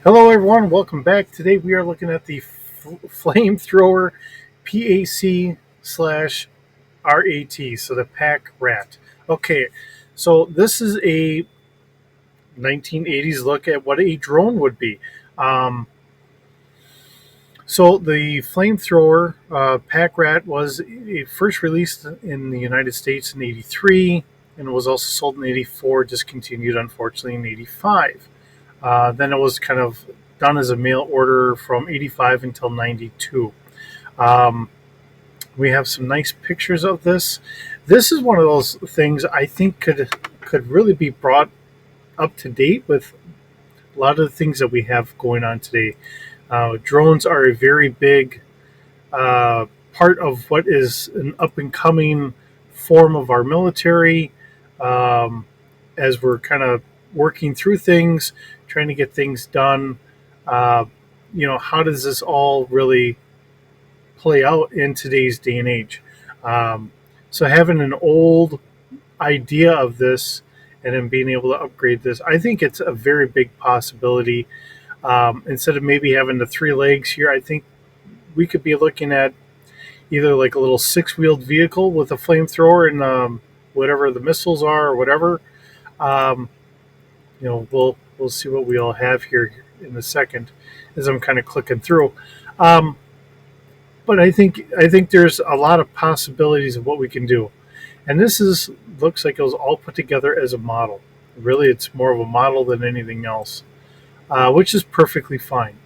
Hello, everyone. Welcome back. Today we are looking at the flamethrower PAC slash RAT, so the PAC RAT. Okay, so this is a 1980s look at what a drone would be. Um, so the flamethrower PAC RAT was first released in the United States in '83 and was also sold in '84, discontinued unfortunately in '85. Then it was kind of done as a mail order from '85 until '92. Um, we have some nice pictures of this. This is one of those things I think could really be brought up to date with a lot of the things that we have going on today. Drones are a very big part of what is an up and coming form of our military. Um, as we're kind of working through things, trying to get things done. Uh, how does this all really play out in today's day and age? Um, so having an old idea of this and then being able to upgrade this, I think it's a very big possibility. Instead of maybe having the three legs here, I think we could be looking at either like a little six-wheeled vehicle with a flamethrower and whatever the missiles are or whatever. Um, we'll see what we all have here in a second as I'm kind of clicking through. Um, but I think there's a lot of possibilities of what we can do, and this is looks like it was all put together as a model. Really, it's more of a model than anything else, which is perfectly fine.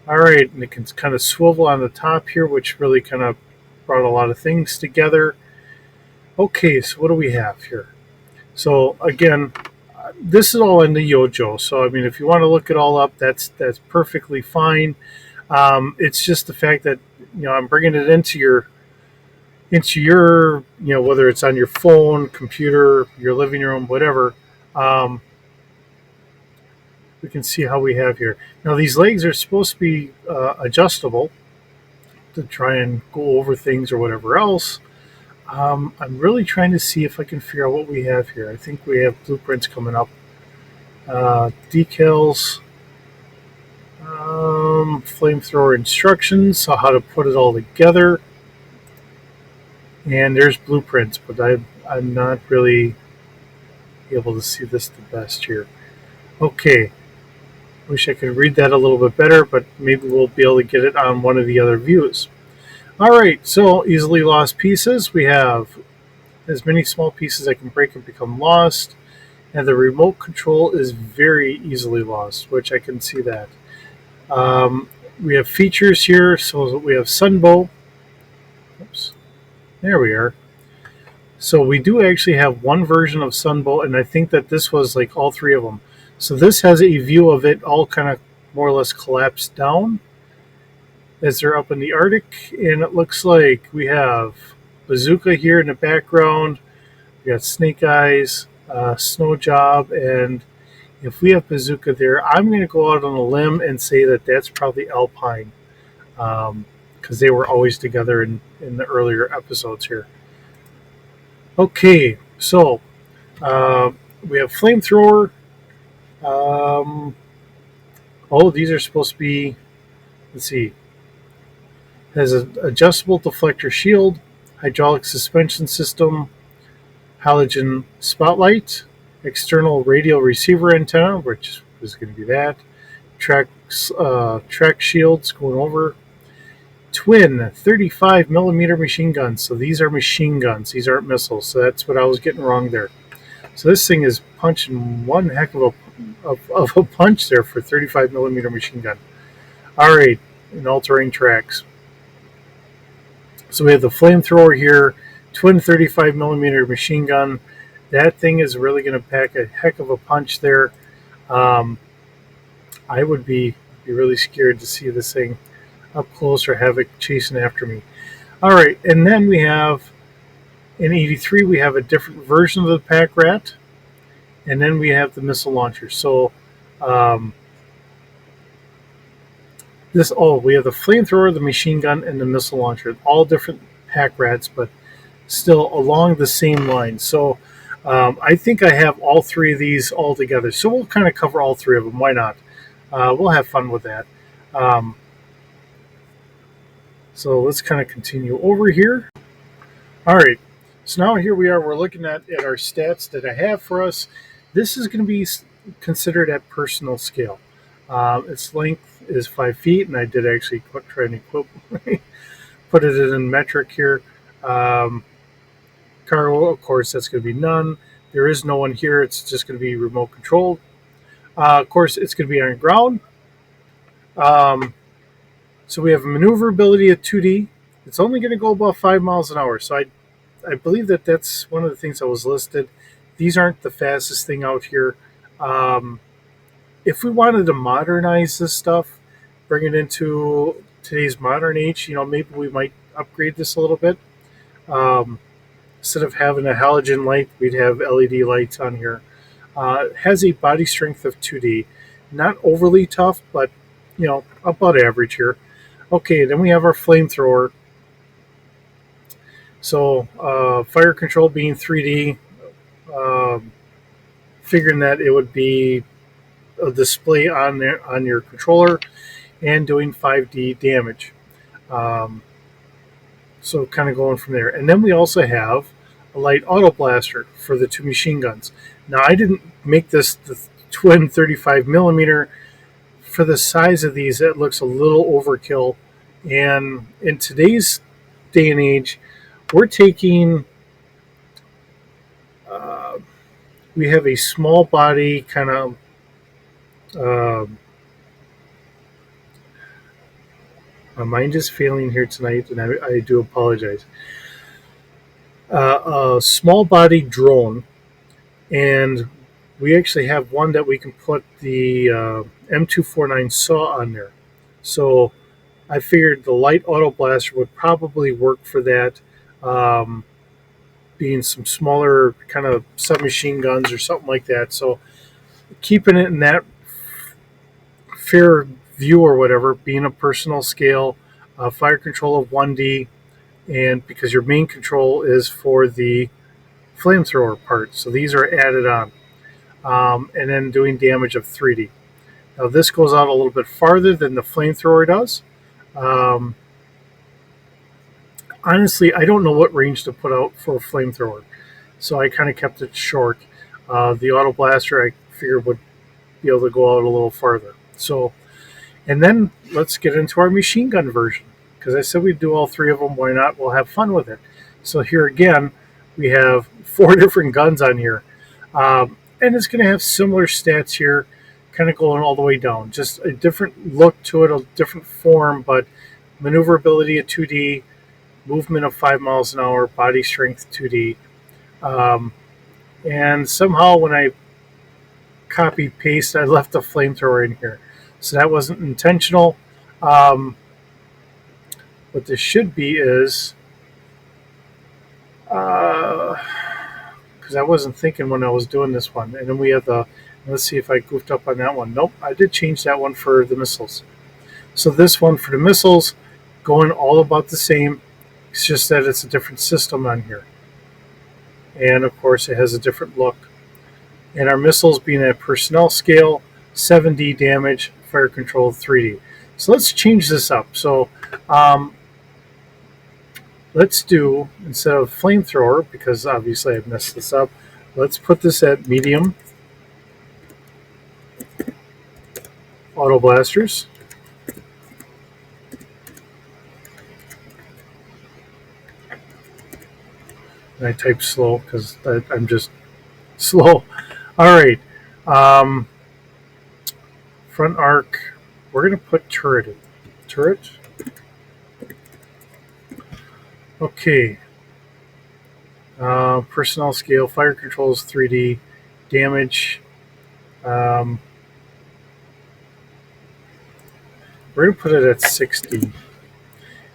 All right, and it can kind of swivel on the top here, which really kind of brought a lot of things together. Okay, so what do we have here? So again, this is all in the GIJoe. So I mean, if you want to look it all up, that's perfectly fine. It's just the fact that I'm bringing it into your whether it's on your phone, computer, your living room, whatever. Um, we can see how we have here. Now these legs are supposed to be adjustable to try and go over things or whatever else. I'm really trying to see if I can figure out what we have here. I think we have blueprints coming up. Decals, flamethrower instructions, so how to put it all together, and there's blueprints, but I'm not really able to see this the best here. Okay, wish I could read that a little bit better, but maybe we'll be able to get it on one of the other views. All right, so easily lost pieces. We have as many small pieces that can break and become lost, and the remote control is very easily lost, which I can see that. We have features here, so we have Sunbow. Oops, there we are. So we do actually have one version of Sunbow, and I think that this was like all three of them. So this has a view of it all kind of more or less collapsed down as they're up in the Arctic, and it looks like we have Bazooka here in the background. We got Snake Eyes, Snow Job, and if we have Bazooka there, I'm going to go out on a limb and say that that's probably Alpine, because they were always together in the earlier episodes here. Okay, so uh, we have Flamethrower. Um, these are supposed to be, let's see, has an adjustable deflector shield, hydraulic suspension system, halogen spotlight, external radio receiver antenna, which is going to be that, track shields going over, twin 35 millimeter machine guns. So these are machine guns, these aren't missiles. So that's what I was getting wrong there. So this thing is punching one heck of a punch there for 35 millimeter machine gun. All right, and all-terrain tracks. So we have the flamethrower here, twin 35 millimeter machine gun. That thing is really going to pack a heck of a punch there. Um, I would be really scared to see this thing up close or have it chasing after me. All right, and then we have in '83 we have a different version of the PAC RAT, and then we have the missile launcher. So um, we have the flamethrower, the machine gun, and the missile launcher. All different PAC RATs, but still along the same line. So I think I have all three of these all together. So we'll kind of cover all three of them. Why not? We'll have fun with that. Um, so let's kind of continue over here. All right. So now here we are. We're looking at our stats that I have for us. This is going to be considered at personal scale. Its length is 5 feet, and I did actually try and put it in metric here. Um, Cargo, of course, that's going to be none. There is no one here. It's just going to be remote controlled. Of course, it's going to be on ground. Um, so we have maneuverability at 2D. It's only going to go about 5 miles an hour. So I believe that that's one of the things that was listed. These aren't the fastest thing out here. Um, if we wanted to modernize this stuff, bring it into today's modern age, maybe we might upgrade this a little bit. Um, Instead of having a halogen light, we'd have LED lights on here. It has a body strength of 2D, not overly tough, but about average here. Okay, then we have our flamethrower. So fire control being 3D, um, figuring that it would be a display on there on your controller and doing 5D damage. Um, so kind of going from there. And then we also have a light auto blaster for the two machine guns. Now I didn't make this the twin 35 millimeter. For the size of these, it looks a little overkill. And in today's day and age, we're taking uh, we have a small body kind of uh, my mind is failing here tonight, and I do apologize. A small body drone, and we actually have one that we can put the M249 saw on there. So I figured the light auto blaster would probably work for that, um, being some smaller kind of submachine guns or something like that. So keeping it in that fair view or whatever, being a personal scale, fire control of 1D, and because your main control is for the flamethrower part. So these are added on. And then doing damage of 3D. Now this goes out a little bit farther than the flamethrower does. Um, Honestly, I don't know what range to put out for a flamethrower, so I kind of kept it short. The auto blaster I figured would be able to go out a little farther. So, and then let's get into our machine gun version because I said we'd do all three of them. Why not? We'll have fun with it. So here again, we have 4 different guns on here, and it's going to have similar stats here, kind of going all the way down. Just a different look to it, a different form, but maneuverability at 2D, movement of 5 miles an hour, body strength 2D. Um, and somehow when I copy paste, I left the flamethrower in here. So that wasn't intentional. Um, what this should be is, because I wasn't thinking when I was doing this one. And then we have let's see if I goofed up on that one. Nope, I did change that one for the missiles. So this one for the missiles, going all about the same. It's just that it's a different system on here. And of course, it has a different look. And our missiles being at personnel scale, 7D damage, fire control 3D. So let's change this up. So let's do, instead of flamethrower, because obviously I messed this up, let's put this at medium auto blasters. And I type slow because I'm just slow. All right. Um, Front arc. We're going to put turret in. Turret. Okay. Personnel scale. Fire controls 3D. Damage. We're going to put it at 60.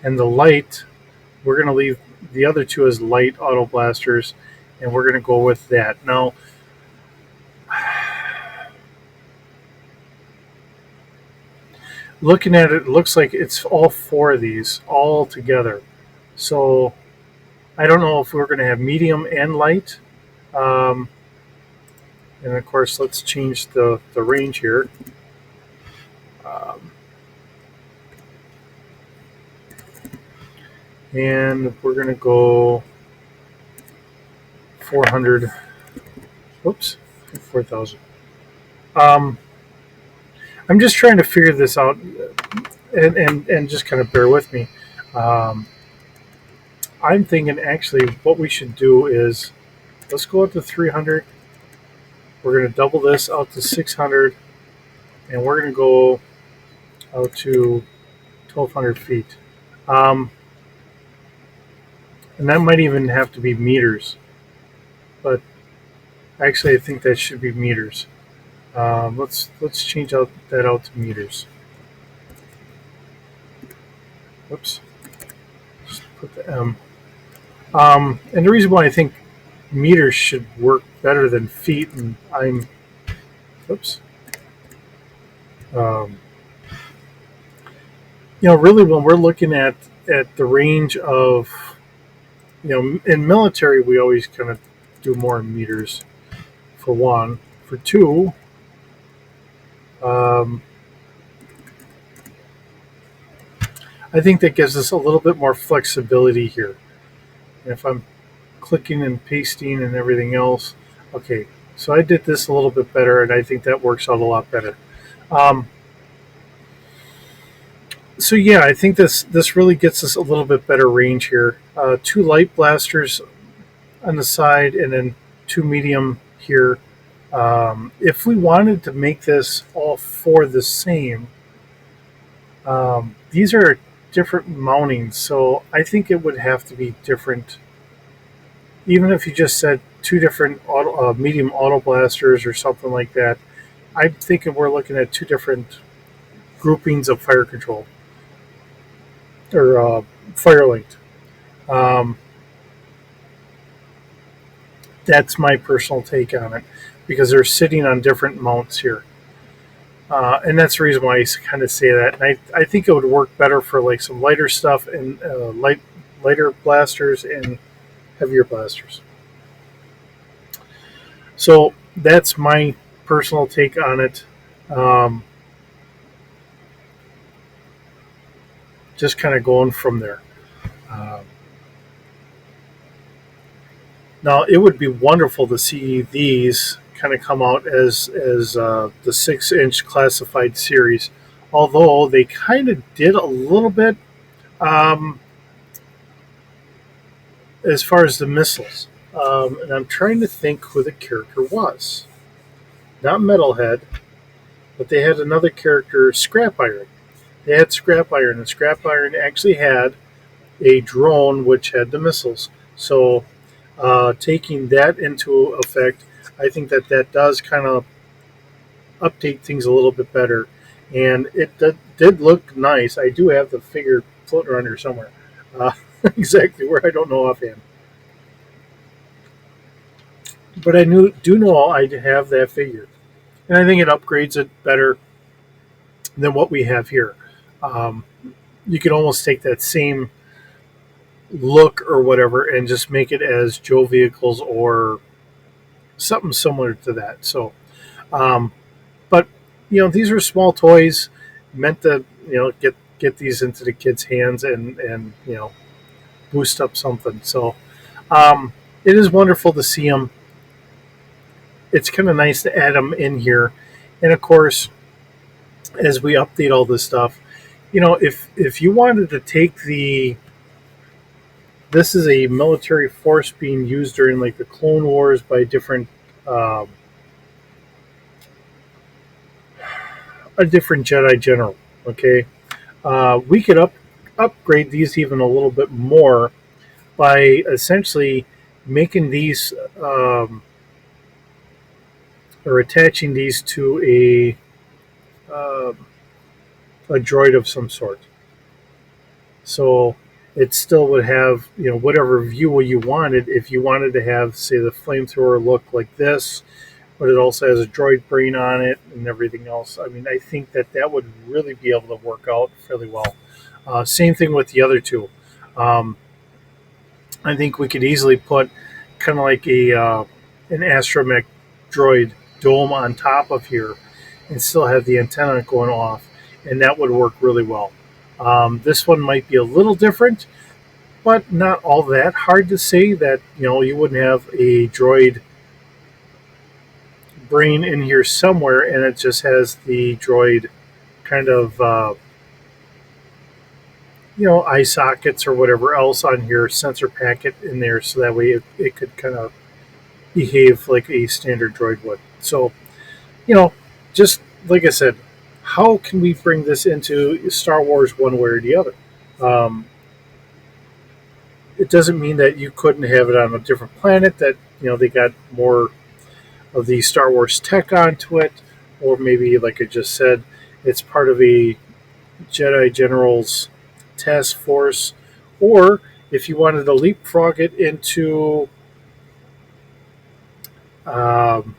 And the light, we're going to leave the other two as light auto blasters. And we're going to go with that. Now, looking at it, it looks like it's all 4 of these all together. So I don't know if we're going to have medium and light. And of course, let's change the range here. Um, and we're going to go 400. Oops, 4,000. Um, I'm just trying to figure this out, and just kind of bear with me. Um, I'm thinking actually what we should do is let's go out to 300. We're going to double this out to 600, and we're going to go out to 1,200 feet. Um, and that might even have to be meters, but actually I think that should be meters. Let's change that out to meters. Whoops, just put the M. And the reason why I think meters should work better than feet, and whoops, um, really when we're looking at the range of, in military we always kind of do more in meters for one. For two, um, I think that gives us a little bit more flexibility here. And if I'm clicking and pasting and everything else, okay, so I did this a little bit better, and I think that works out a lot better. Um, so yeah, I think this really gets us a little bit better range here. Two light blasters on the side, and then two medium here. If we wanted to make this all four the same, these are different mountings, so I think it would have to be different. Even if you just said two different medium auto blasters or something like that, I'm thinking we're looking at two different groupings of fire control or fire linked. Um, that's my personal take on it because they're sitting on different mounts here. And that's the reason why I kind of say that. And I think it would work better for like some lighter stuff and lighter blasters and heavier blasters. So that's my personal take on it. Um, just kind of going from there. Um, Now it would be wonderful to see these kind of come out as the 6-inch classified series, although they kind of did a little bit um, as far as the missiles. And I'm trying to think who the character was. Not Metalhead, but they had another character, Scrap Iron. They had Scrap Iron, and Scrap Iron actually had a drone which had the missiles. So taking that into effect, I think that does kind of update things a little bit better. And it did look nice. I do have the figure floating around here somewhere. Exactly where, I don't know offhand. But I do know I have that figure. And I think it upgrades it better than what we have here. Um, you could almost take that same look or whatever and just make it as Joe vehicles or something similar to that. So, um, but these are small toys meant to get these into the kids' hands and boost up something. So, it is wonderful to see them. It's kind of nice to add them in here, and of course, as we update all this stuff, if you wanted to take this is a military force being used during like the Clone Wars by different um, a different Jedi general. Okay, we could upgrade these even a little bit more by essentially making these or attaching these to a droid of some sort. So it still would have whatever view you wanted. If you wanted to have, say, the flamethrower look like this, but it also has a droid brain on it and everything else. I mean, I think that would really be able to work out fairly well. Same thing with the other two. Um, I think we could easily put kind of like an astromech droid dome on top of here and still have the antenna going off. and that would work really well. This one might be a little different, but not all that hard to say that you wouldn't have a droid brain in here somewhere, and it just has the droid kind of eye sockets or whatever else on here, sensor packet in there, so that way it could kind of behave like a standard droid would. So you know, just like I said, how can we bring this into Star Wars one way or the other? Um, it doesn't mean that you couldn't have it on a different planet that they got more of the Star Wars tech onto it, or maybe like I just said, it's part of a Jedi General's task force, or if you wanted to leapfrog it into um,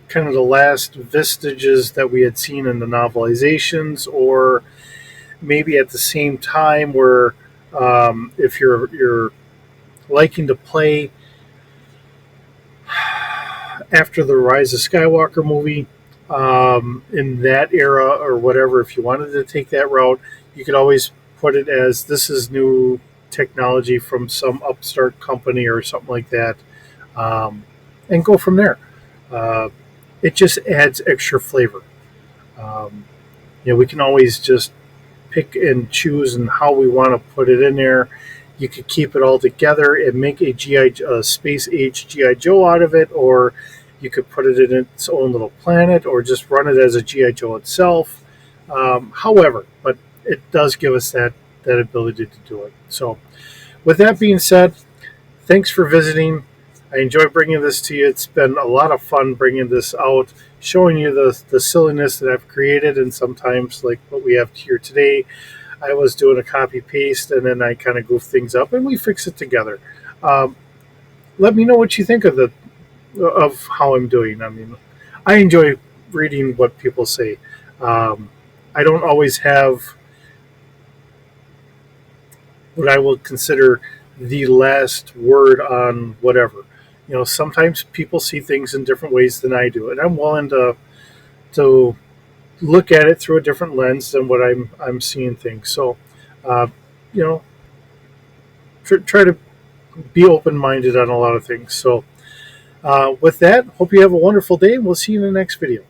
kind of the last vestiges that we had seen in the novelizations, or maybe at the same time where if you're liking to play after the Rise of Skywalker movie in that era or whatever, if you wanted to take that route, you could always put it as this is new technology from some upstart company or something like that, and go from there. Uh, it just adds extra flavor. Um, we can always just pick and choose and how we want to put it in there. You could keep it all together and make a space age GI Joe out of it, or you could put it in its own little planet, or just run it as a GI Joe itself. However, but it does give us that ability to do it. So, with that being said, thanks for visiting. I enjoy bringing this to you. It's been a lot of fun bringing this out, showing you the silliness that I've created, and sometimes like what we have here today. I was doing a copy paste, and then I kind of goof things up, and we fix it together. Um, Let me know what you think of how I'm doing. I mean, I enjoy reading what people say. Um, I don't always have what I will consider the last word on whatever. Sometimes people see things in different ways than I do, and I'm willing to look at it through a different lens than what I'm seeing things. So, uh, you know, try to be open minded on a lot of things. So, with that, hope you have a wonderful day, and we'll see you in the next video.